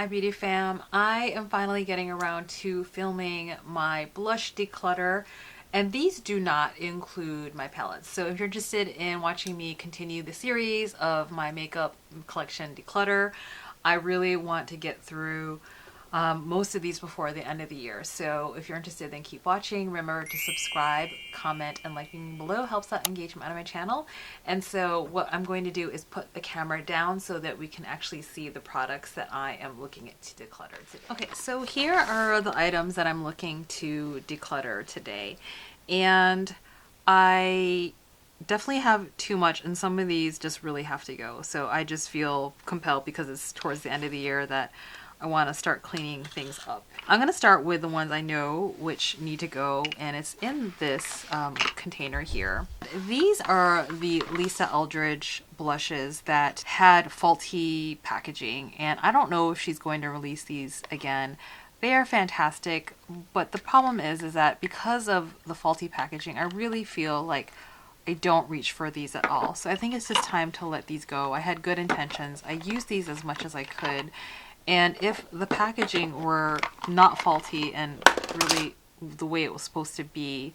Hi Beauty Fam. I am finally getting around to filming my blush declutter, and these do not include my palettes. So if you're interested in watching me continue the series of my makeup collection declutter, I really want to get through most of these before the end of the year. So if you're interested, then keep watching. Remember to subscribe, comment, and liking below helps that engagement on my channel. And so what I'm going to do is put the camera down so that we can actually see the products that I am looking at to declutter today. Okay, so here are the items that I'm looking to declutter today. And I definitely have too much, and some of these just really have to go. So I just feel compelled, because it's towards the end of the year, that I want to start cleaning things up. I'm going to start with the ones I know which need to go, and it's in this container here. These are the Lisa Eldridge blushes that had faulty packaging, and I don't know if she's going to release these again. They are fantastic, but the problem is that because of the faulty packaging, I really feel like I don't reach for these at all. So I think it's just time to let these go. I had good intentions. I used these as much as I could. And if the packaging were not faulty and really the way it was supposed to be,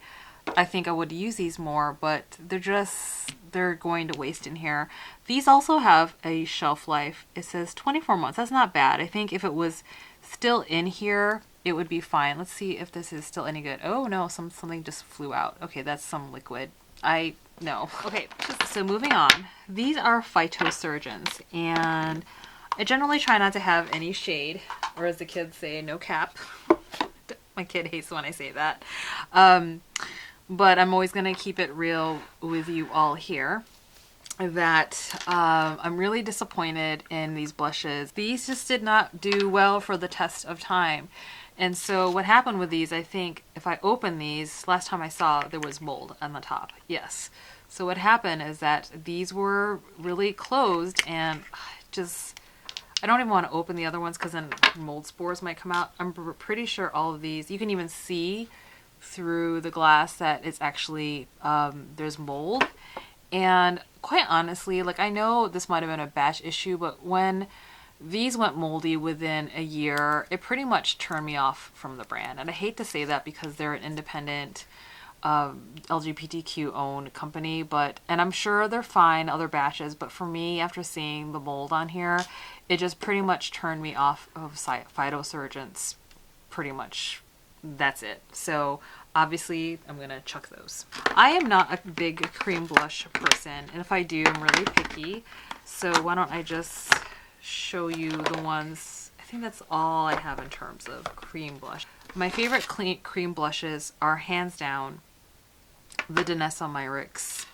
I think I would use these more, but they're going to waste in here. These also have a shelf life. It says 24 months. That's not bad. I think if it was still in here, it would be fine. Let's see if this is still any good. Oh no, something just flew out. Okay, that's some liquid. No. Okay, so moving on. These are Phytosurgence, and I generally try not to have any shade, or as the kids say, no cap. My kid hates when I say that. But I'm always going to keep it real with you all here, that I'm really disappointed in these blushes. These just did not do well for the test of time. And so what happened with these, I think if I open these, last time I saw there was mold on the top. Yes. So what happened is that these were really closed, and I don't even want to open the other ones because then mold spores might come out. I'm pretty sure all of these, you can even see through the glass that it's actually, there's mold. And quite honestly, like, I know this might have been a batch issue, but when these went moldy within a year, it pretty much turned me off from the brand. And I hate to say that because they're an independent LGBTQ owned company, and I'm sure they're fine, other batches, but for me, after seeing the mold on here, it just pretty much turned me off of Phytosurgence. Pretty much, that's it. So obviously I'm gonna chuck those. I am not a big cream blush person, and if I do, I'm really picky. So why don't I just show you the ones. I think that's all I have in terms of cream blush. My favorite cream blushes are hands down the Danessa Myricks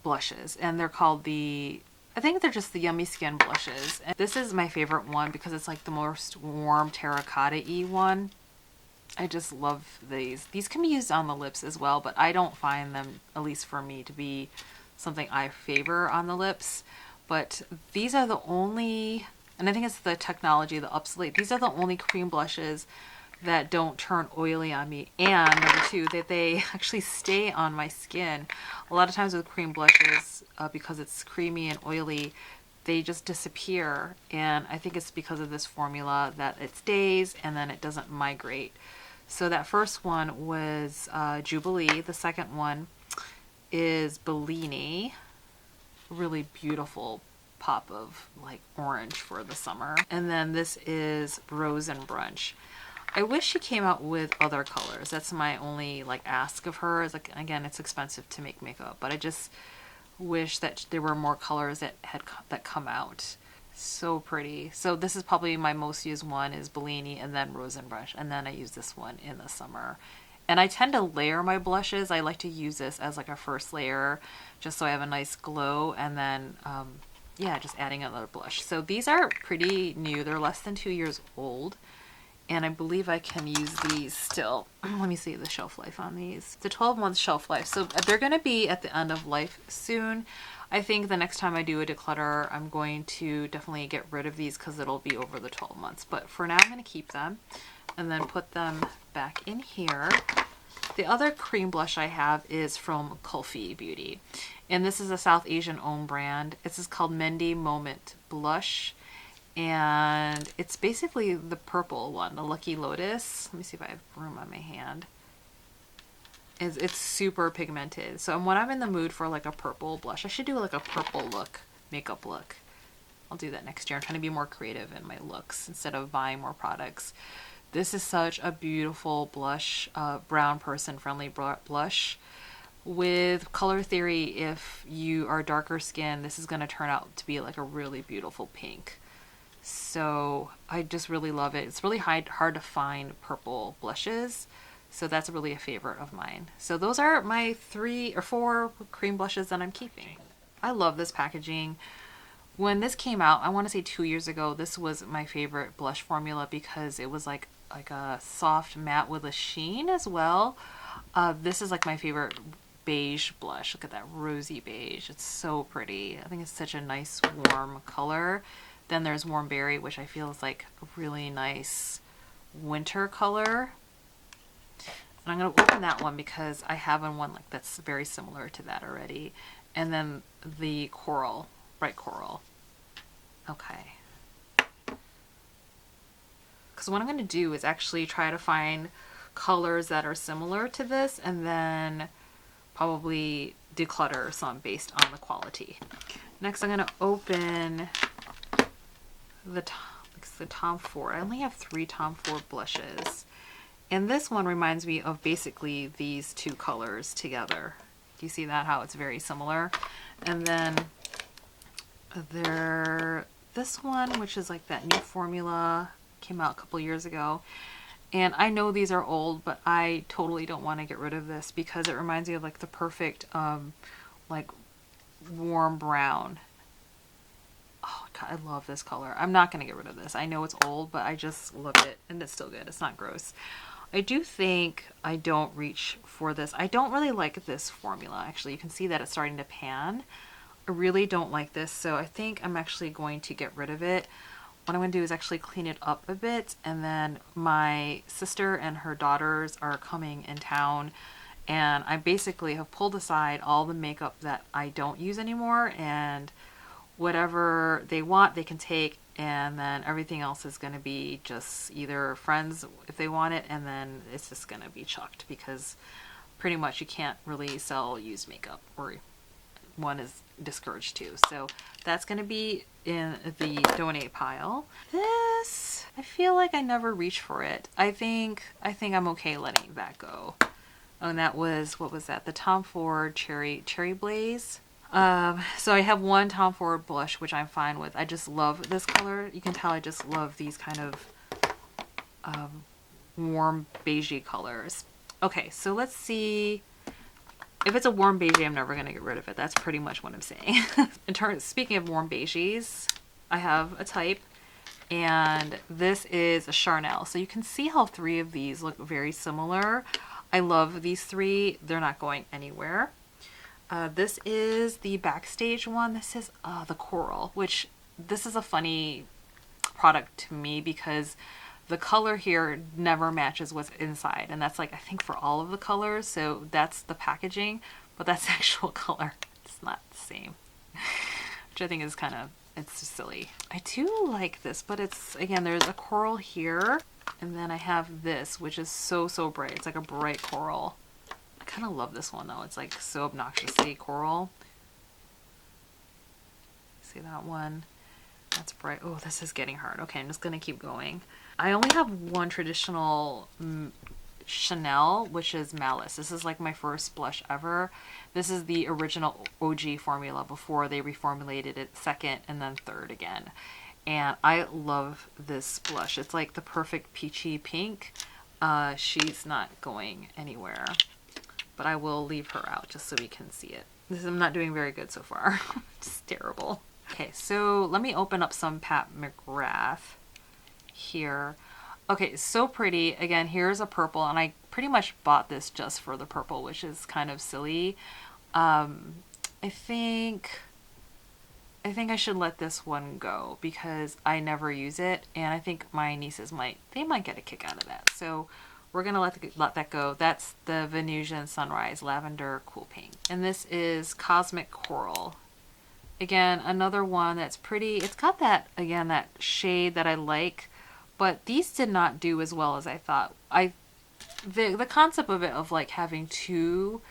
blushes, and they're called I think they're just the Yummy Skin blushes. And this is my favorite one because it's like the most warm terracotta-y one. I just love these. These can be used on the lips as well, but I don't find them, at least for me, to be something I favor on the lips. But these are the only, and I think it's the technology, the upslate, these are the only cream blushes that don't turn oily on me, and number two, that they actually stay on my skin. A lot of times with cream blushes, because it's creamy and oily, they just disappear, and I think it's because of this formula that it stays and then it doesn't migrate. So that first one was Jubilee. The second one is Bellini. Really beautiful pop of like orange for the summer. And then this is Rose and Brunch. I wish she came out with other colors. That's my only like ask of her. Is like, again, it's expensive to make makeup, but I just wish that there were more colors that come out. So pretty. So this is probably my most used one, is Bellini, and then Rose and Brunch, and then I use this one in the summer. And I tend to layer my blushes. I like to use this as like a first layer, just so I have a nice glow, and then yeah, just adding another blush. So these are pretty new. They're less than 2 years old. And I believe I can use these still. Let me see the shelf life on these. It's a 12-month shelf life. So they're going to be at the end of life soon. I think the next time I do a declutter, I'm going to definitely get rid of these because it'll be over the 12 months. But for now, I'm going to keep them and then put them back in here. The other cream blush I have is from Kulfi Beauty. And this is a South Asian owned brand. This is called Mendy Moment Blush. and it's basically the purple one, the Lucky Lotus. Let me see if I have room on my hand. It's super pigmented. So when I'm in the mood for like a purple blush, I should do like a purple look, makeup look. I'll do that next year. I'm trying to be more creative in my looks instead of buying more products. This is such a beautiful blush, brown person friendly blush. With color theory, if you are darker skin, this is going to turn out to be like a really beautiful pink. So I just really love it. It's really hard to find purple blushes. So that's really a favorite of mine. So those are my 3 or 4 cream blushes that I'm keeping. I love this packaging. When this came out, I want to say 2 years ago, this was my favorite blush formula because it was like a soft matte with a sheen as well. This is like my favorite beige blush. Look at that rosy beige. It's so pretty. I think it's such a nice warm color. Then there's Warm Berry, which I feel is like a really nice winter color. And I'm going to open that one because I have one like that's very similar to that already. And then the coral, bright coral. Okay. Because what I'm going to do is actually try to find colors that are similar to this and then probably declutter some based on the quality. Next, I'm going to open the Tom Ford. I only have 3 Tom Ford blushes. And this one reminds me of basically these 2 colors together. Do you see that? How it's very similar. And then this one, which is like that new formula, came out a couple years ago. And I know these are old, but I totally don't want to get rid of this because it reminds me of like the perfect like warm brown. Oh God, I love this color. I'm not going to get rid of this. I know it's old, but I just love it and it's still good. It's not gross. I do think I don't reach for this. I don't really like this formula. Actually, you can see that it's starting to pan. I really don't like this, so I think I'm actually going to get rid of it. What I'm going to do is actually clean it up a bit, and then my sister and her daughters are coming in town, and I basically have pulled aside all the makeup that I don't use anymore, and whatever they want they can take, and then everything else is going to be just either friends if they want it, and then it's just going to be chucked because pretty much you can't really sell used makeup, or one is discouraged too. So that's going to be in the donate pile. This, I feel like I never reach for it. I think I'm okay letting that go. Oh, and that was, what was that? The Tom Ford Cherry Blaze. So I have one Tom Ford blush, which I'm fine with. I just love this color. You can tell I just love these kind of warm beigey colors. Okay, so let's see. If it's a warm beige, I'm never going to get rid of it. That's pretty much what I'm saying. Speaking of warm beiges, I have a type, and this is a Charnel. So you can see how 3 of these look very similar. I love these 3. They're not going anywhere. This is the Backstage one. This is the Coral, which this is a funny product to me because the color here never matches what's inside, and that's like I think for all of the colors. So that's the packaging, but that's the actual color. It's not the same, which I think is kind of, it's just silly. I do like this, but it's, again, there's a coral here, and then I have this, which is so bright. It's like a bright coral. I kind of love this one though. It's like so obnoxiously coral. See that one? That's bright. Oh, this is getting hard. Okay, I'm just gonna keep going. I only have one traditional Chanel, which is Malice. This is like my first blush ever. This is the original OG formula before they reformulated it 2nd and then 3rd again. And I love this blush. It's like the perfect peachy pink. She's not going anywhere, but I will leave her out just so we can see it. I'm not doing very good so far. It's terrible. Okay, so let me open up some Pat McGrath here. Okay, so pretty. Again, here's a purple, and I pretty much bought this just for the purple, which is kind of silly. I think I should let this one go because I never use it, and I think my nieces might get a kick out of that. So we're gonna let that go. That's the Venusian Sunrise Lavender Cool Pink, and this is Cosmic Coral. Again, another one that's pretty. It's got that, again, that shade that I like, but these did not do as well as I thought. The concept of it, of like having two,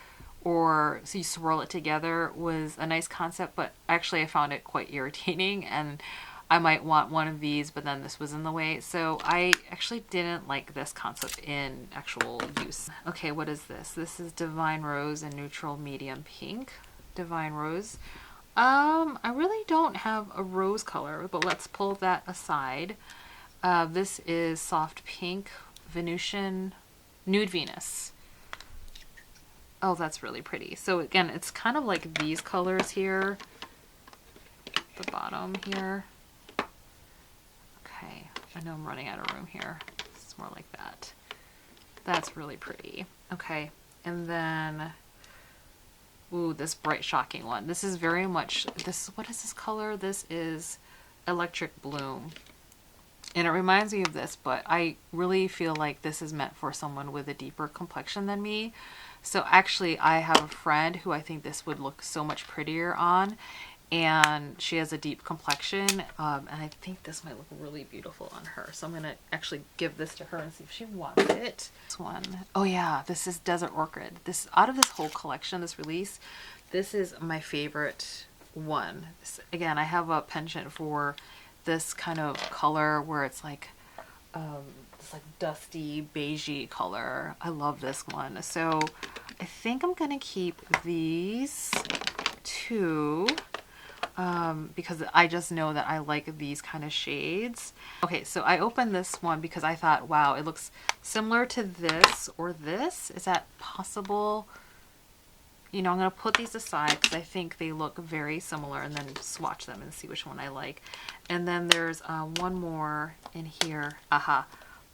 or so you swirl it together, was a nice concept, but actually I found it quite irritating, and I might want one of these, but then this was in the way. So I actually didn't like this concept in actual use. Okay, what is this? This is Divine Rose and Neutral Medium Pink. Divine Rose. I really don't have a rose color, but let's pull that aside. This is Soft Pink, Venusian, Nude Venus. Oh, that's really pretty. So again, it's kind of like these colors here. The bottom here. Okay, I know I'm running out of room here. It's more like that. That's really pretty. Okay, and then, ooh, this bright shocking one. This is very much, this, what is this color? This is Electric Bloom. And it reminds me of this, but I really feel like this is meant for someone with a deeper complexion than me. So actually, I have a friend who I think this would look so much prettier on, and she has a deep complexion, and I think this might look really beautiful on her. So I'm gonna actually give this to her and see if she wants it. This one, oh yeah, this is Desert Orchid. This, out of this whole collection, this release, this is my favorite one. This, again, I have a penchant for this kind of color where it's like this like dusty beigey color. I love this one. So I think I'm gonna keep these two because I just know that I like these kind of shades. Okay, so I opened this one because I thought, wow, it looks similar to this or this. Is that possible? You know, I'm going to put these aside because I think they look very similar, and then swatch them and see which one I like. And then there's one more in here. Aha.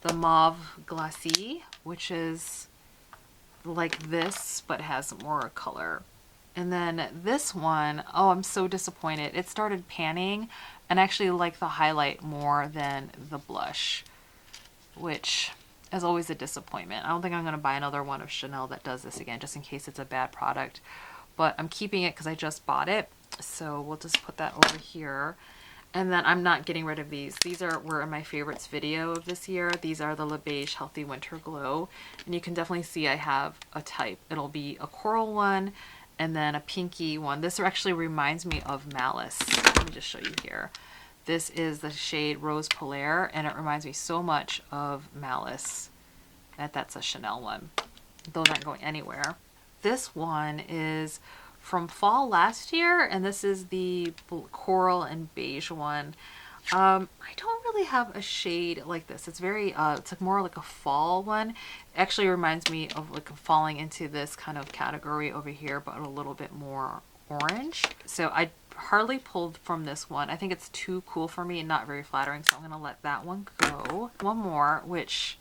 The Mauve Glacé, which is like this, but has more color. And then this one, oh, I'm so disappointed. It started panning, and I actually like the highlight more than the blush, which is always a disappointment. I don't think I'm going to buy another one of Chanel that does this again, just in case it's a bad product. But I'm keeping it because I just bought it. So we'll just put that over here. And then I'm not getting rid of these. These were in my favorites video of this year. These are the Le Beige Healthy Winter Glow. And you can definitely see I have a type. It'll be a coral one and then a pinky one. This actually reminds me of Malice. Let me just show you here. This is the shade Rose Polaire, and it reminds me so much of Malice. That's a Chanel one. Those aren't going anywhere. This one is from fall last year, and this is the coral and beige one. I don't really have a shade like this. It's very, it's like more like a fall one. It actually reminds me of like falling into this kind of category over here, but a little bit more orange. So I hardly pulled from this one. I think it's too cool for me and not very flattering, so I'm gonna let that one go. One more, which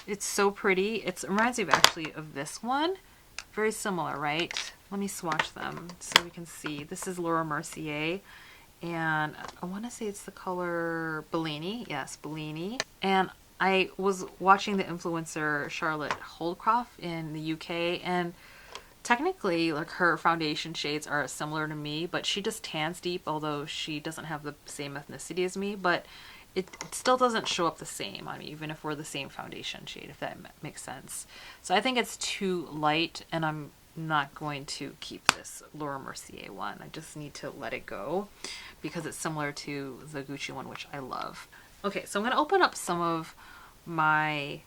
it's so pretty. It reminds me actually of this one. Very similar, right? Let me swatch them so we can see. This is Laura Mercier, and I want to say it's the color Bellini. Yes, Bellini. And I was watching the influencer Charlotte Holdcroft in the UK, and technically like her foundation shades are similar to me, but she just tans deep, although she doesn't have the same ethnicity as me, but it still doesn't show up the same on me, even if we're the same foundation shade, if that makes sense. So I think it's too light, and I'm not going to keep this Laura Mercier one. I just need to let it go because it's similar to the Gucci one, which I love. Okay, so I'm going to open up some of my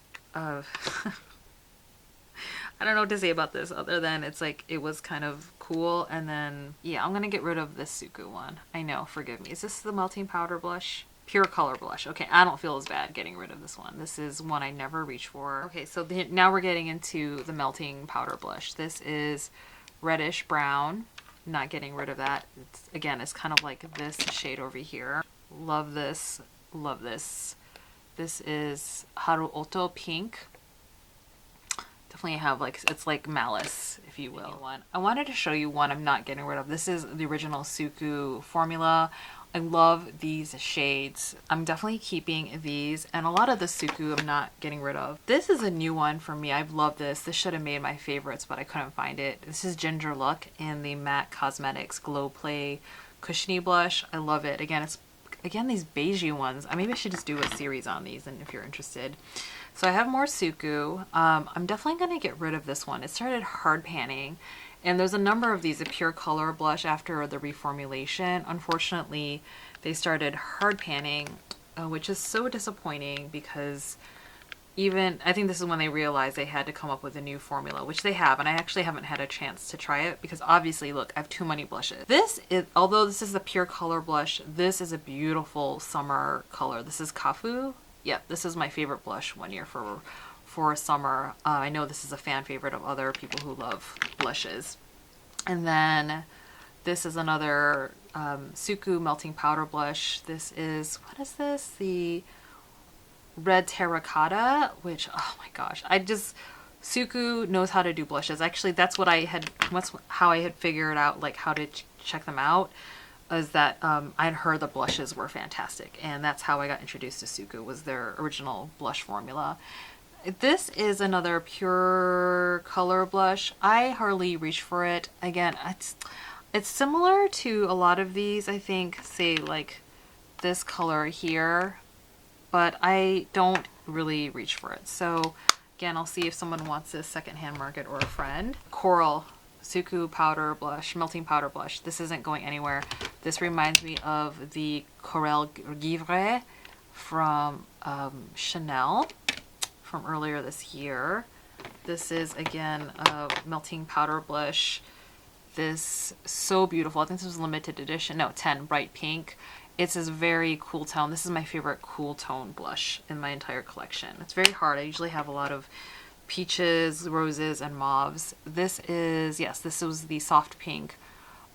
I don't know what to say about this other than it's like it was kind of cool. And then yeah, I'm gonna get rid of this SUQQU one. I know, forgive me. Is this the melting powder blush? Pure color blush. Okay, I don't feel as bad getting rid of this one. This is one I never reach for. Okay, so now we're getting into the melting powder blush. This is reddish brown. Not getting rid of that. It's, again, it's kind of like this shade over here. Love this. Love this. This is Haru Oto Pink. Definitely have like, it's like Malice, if you will. I wanted to show you one I'm not getting rid of. This is the original SUQQU formula. I love these shades. I'm definitely keeping these, and a lot of the SUQQU I'm not getting rid of. This is a new one for me. I've loved this. This should have made my favorites, but I couldn't find it. This is Ginger Look in the MAC Cosmetics Glow Play cushiony blush. I love it. Again, these beigey ones. Maybe I should just do a series on these, and if you're interested. So I have more SUQQU. I'm definitely going to get rid of this one. It started hard panning, and there's a number of these, a pure color blush after the reformulation. Unfortunately, they started hard panning, which is so disappointing because I think this is when they realized they had to come up with a new formula, which they have, and I actually haven't had a chance to try it because obviously, look, I have too many blushes. Although this is a pure color blush, this is a beautiful summer color. This is Kafu. Yeah, this is my favorite blush one year for summer. I know this is a fan favorite of other people who love blushes. And then this is another SUQQU melting powder blush. This is, what is this? The Red Terracotta, which, oh my gosh, SUQQU knows how to do blushes. Actually, that's how I had figured out like how to check them out, is that I'd heard the blushes were fantastic, and that's how I got introduced to SUQQU, was their original blush formula. This is another pure color blush. I hardly reach for it. Again, it's similar to a lot of these, I think, say like this color here, but I don't really reach for it. So again, I'll see if someone wants this secondhand market or a friend. Coral SUQQU powder blush, melting powder blush. This isn't going anywhere. This reminds me of the Coral Givre from Chanel from earlier this year. This is again a melting powder blush. This so beautiful. I think this was limited edition. No, 10 bright pink. It's this very cool tone. This is my favorite cool tone blush in my entire collection. It's very hard. I usually have a lot of peaches, roses, and mauves. This is, yes, this was the soft pink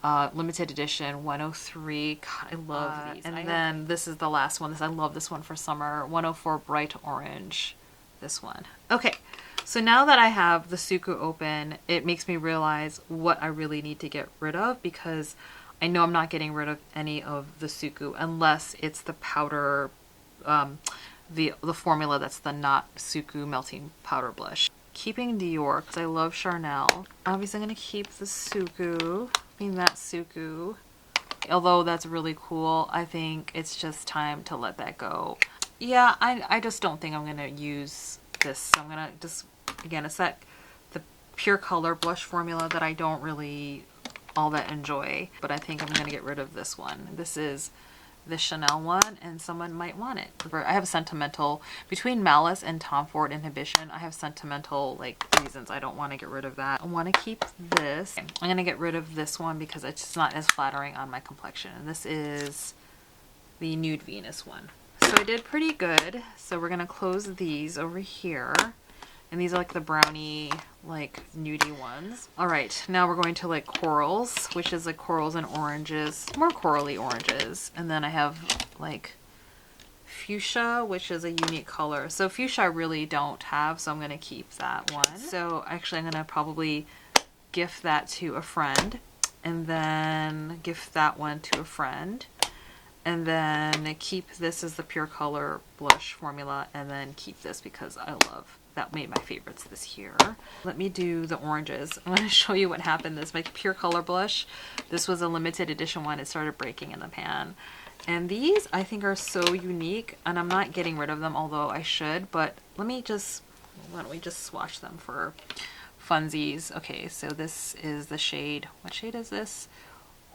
limited edition 103. God, I love these. And then this is the last one. I love this one for summer. 104 bright orange. This one. Okay, so now that I have the SUQQU open, it makes me realize what I really need to get rid of, because I know I'm not getting rid of any of the SUQQU unless it's the powder, the formula that's the not SUQQU melting powder blush. Keeping Dior, because I love Chanel. Obviously I'm going to keep the SUQQU, that SUQQU. Although that's really cool, I think it's just time to let that go. Yeah, I just don't think I'm going to use this. I'm going to just, again, it's the pure color blush formula that I don't really all that enjoy, but I think I'm going to get rid of this one. This is the Chanel one, and someone might want it. I have sentimental, between Malice and Tom Ford Inhibition, I have sentimental like reasons I don't want to get rid of that. I want to keep this. I'm going to get rid of this one because it's just not as flattering on my complexion. And this is the Nude Venus one. So I did pretty good. So we're going to close these over here. And these are like the brownie, like nudie ones. All right, now we're going to like corals, which is like corals and oranges, more corally oranges. And then I have like fuchsia, which is a unique color. So fuchsia I really don't have, so I'm going to keep that one. So actually I'm going to probably gift that to a friend, and then gift that one to a friend. And then keep this as the pure color blush formula, and then keep this because I love that, made my favorites this year. Let me do the oranges. I'm going to show you what happened. This my pure color blush. This was a limited edition one. It started breaking in the pan. And these I think are so unique, and I'm not getting rid of them, although I should, but why don't we just swatch them for funsies. Okay, so this is the shade. What shade is this?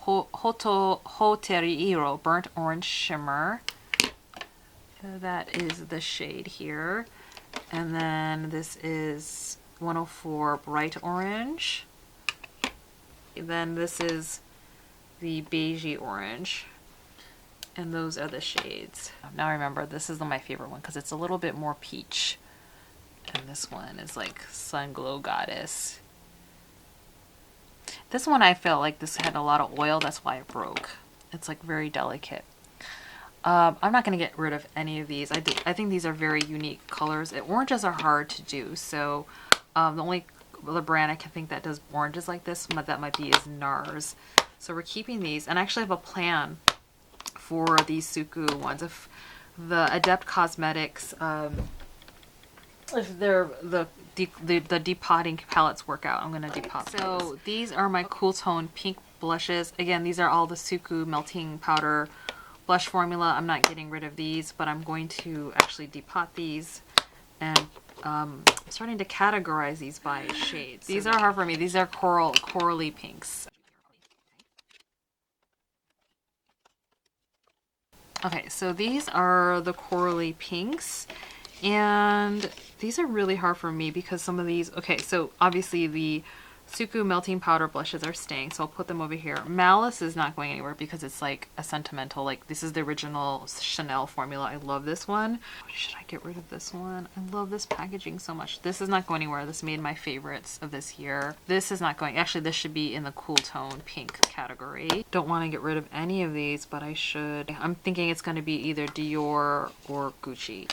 Hoteriiro Burnt Orange Shimmer. So that is the shade here. And then this is 104 Bright Orange. And then this is the Beigey Orange. And those are the shades. Now remember, this is my favorite one because it's a little bit more peach. And this one is like Sun Glow Goddess. This one I felt like this had a lot of oil, that's why it broke. It's like very delicate. I'm not going to get rid of any of these. I think these are very unique colors. Oranges are hard to do, so the only other brand I can think that does oranges like this, that might be, is NARS. So we're keeping these, and I actually have a plan for these SUQQU ones. If the Adept Cosmetics, if they're the depotting palettes work out, I'm going to depot those. So these are my cool tone pink blushes. Again, these are all the SUQQU melting powder blush formula. I'm not getting rid of these, but I'm going to actually depot these, and I'm starting to categorize these by shades. These are hard for me. These are corally pinks. Okay, so these are the corally pinks, and these are really hard for me because some of these, okay, so obviously the SUQQU melting powder blushes are staying, so I'll put them over here. Malice is not going anywhere because it's like a sentimental, like this is the original Chanel formula. I love this one. Should I get rid of this one? I love this packaging so much. This is not going anywhere. This made my favorites of this year. This is not going, actually this should be in the cool tone pink category. Don't want to get rid of any of these, but I should. I'm thinking it's going to be either Dior or Gucci.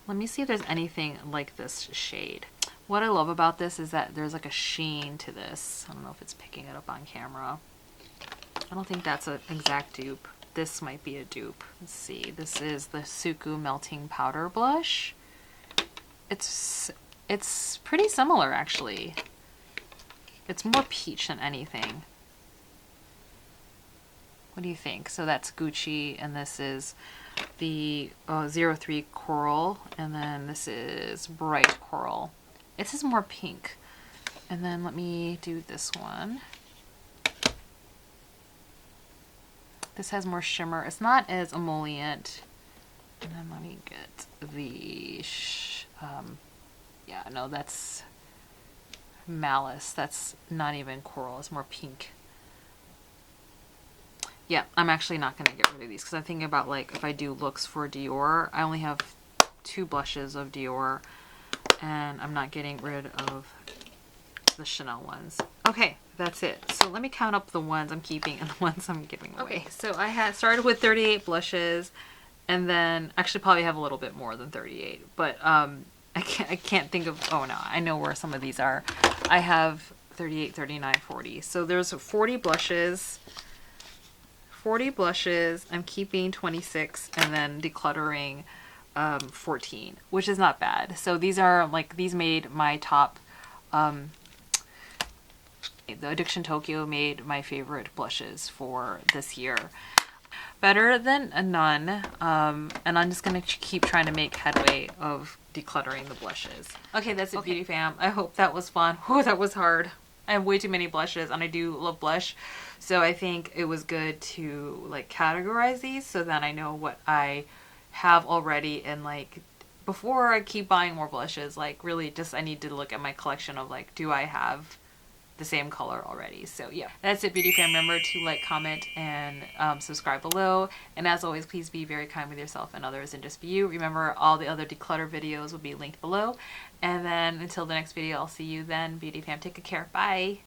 Let me see if there's anything like this shade. What I love about this is that there's like a sheen to this. I don't know if it's picking it up on camera. I don't think that's an exact dupe. This might be a dupe. Let's see. This is the SUQQU melting powder blush. It's pretty similar actually. It's more peach than anything. What do you think? So that's Gucci, and this is the 03 Coral, and then this is Bright Coral. This is more pink. And then let me do this one. This has more shimmer. It's not as emollient. And then let me get the, yeah, no, that's Malice. That's not even coral. It's more pink. Yeah, I'm actually not going to get rid of these because I'm thinking about like if I do looks for Dior, I only have 2 blushes of Dior, and I'm not getting rid of the Chanel ones. Okay, that's it. So let me count up the ones I'm keeping and the ones I'm giving away. Okay, so I had started with 38 blushes, and then actually probably have a little bit more than 38, but I can't think of, oh no, I know where some of these are. I have 38, 39, 40. So there's 40 blushes. 40 blushes. I'm keeping 26, and then decluttering 14, which is not bad. So these are like, these made my top, the Addiction Tokyo made my favorite blushes for this year. Better than none. And I'm just gonna keep trying to make headway of decluttering the blushes. Okay, that's it, Beauty Fam. I hope that was fun. Oh, that was hard. I have way too many blushes, and I do love blush, so I think it was good to like categorize these so that I know what I have already, and like before I keep buying more blushes, like really just I need to look at my collection of like, do I have the same color already? So yeah, that's it, Beauty Fam. Remember to like, comment, and subscribe below, and as always, please be very kind with yourself and others, and just be you. Remember, all the other declutter videos will be linked below, and then until the next video, I'll see you then. Beauty Fam, take good care. Bye.